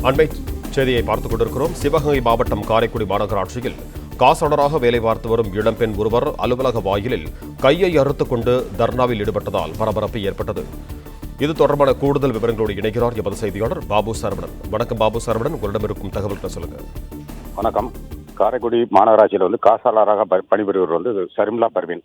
அண்மை செய்தியை பார்த்துக் கொண்டிருக்கிறோம். சிவகங்கை மாவட்டம் காரைக்குடி மாநகராட்சியில் காசாளராக வேலை பார்த்து வரும் இளம்பெண் ஒருவர் அலுவலக வாயிலில் கையை அறுத்துக் கொண்டு தர்ணாவில் ஈடுபட்டதால் பரபரப்பு ஏற்பட்டது. இது தொடர்பான கூடுதல் விவரங்களோடு இணைகிறார் எமது செய்தியாளர் பாபு சரவணன். வணக்கம் பாபு சரவணன், உங்களிடம் இருக்கும் தகவல்களை சொல்லுங்க. வணக்கம். காரைக்குடி மாநகராட்சியில் காசாளராக பணிபுரிவர் ஷர்மிளா பர்வீன்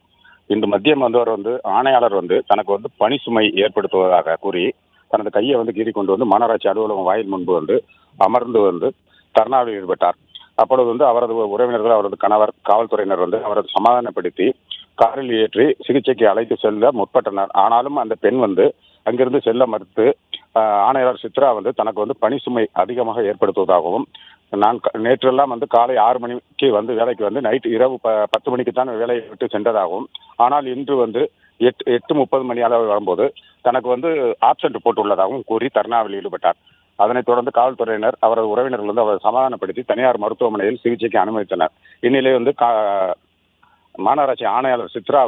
இன்று மதியம் அவர் ஆணையாளர் தனக்கு பணி சுமை ஏற்படுத்துவதாக கூறி தனது கையை கீறி கொண்டு மாநகராட்சி அலுவலகம் வாயில் முன்பு அமர்ந்து தர்ணாவில் ஈடுபட்டார். அப்பொழுது அவரது உறவினர்கள், அவரது கணவர், காவல்துறையினர் அவரது சமாதானப்படுத்தி காரில் ஏற்றி சிகிச்சைக்கு அழைத்து செல்ல முற்பட்டனர். ஆனாலும் அந்த பெண் அங்கிருந்து செல்ல மறுத்து ஆணையாளர் சித்ரா தனக்கு பணி சுமை அதிகமாக ஏற்படுத்துவதாகவும், நான் நேற்றெல்லாம் காலை 6 மணிக்கு வேலைக்கு நைட் இரவு 10 மணிக்கு தான் வேலையை விட்டு சென்றதாகவும், ஆனால் இன்று 8:30 மணி அளவு வரும்போது தனக்கு ஆப்சென்ட் போட்டுள்ளதாகவும் கூறி தர்ணாவில் ஈடுபட்டார். அதனைத் தொடர்ந்து காவல்துறையினர் அவரது உறவினர்கள் அவரை சமாதானப்படுத்தி தனியார் மருத்துவமனையில் சிகிச்சைக்கு அனுமதித்தனர். இந்நிலையில் மாநகராட்சி ஆணையாளர் சித்ரா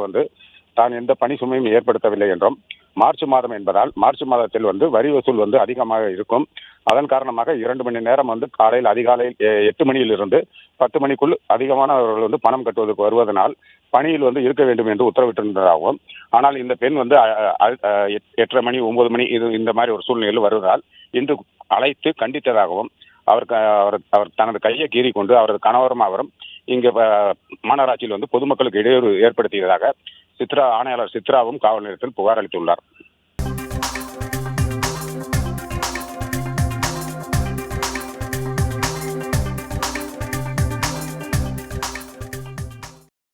தான் எந்த பணி சுமையும் ஏற்படுத்தவில்லை என்றும், மார்ச் மாதம் என்பதால் மார்ச் மாதத்தில் வரி வசூல் அதிகமாக இருக்கும். அதன் காரணமாக 2 மணி நேரம் காலையில் அதிகாலையில் 8 மணியிலிருந்து 10 மணிக்குள் அதிகமானவர்கள் பணம் கட்டுவதற்கு வருவதனால் பணியில் இருக்க வேண்டும் என்று உத்தரவிட்டிருந்ததாகவும், ஆனால் இந்த பெண் 8:30 மணி 9 மணி இந்த மாதிரி ஒரு சூழ்நிலையில் வருவதால் இன்று அழைத்து கண்டித்ததாகவும், அவர் தனது கையை கீறி கொண்டு அவரது கணவரும் அவரும் இங்கு மாநகராட்சியில் பொதுமக்களுக்கு இடையூறு ஏற்படுத்தியதாக ஆணையாளர் சித்ராவும் காவல் நிலையத்தில் புகார் அளித்துள்ளார்.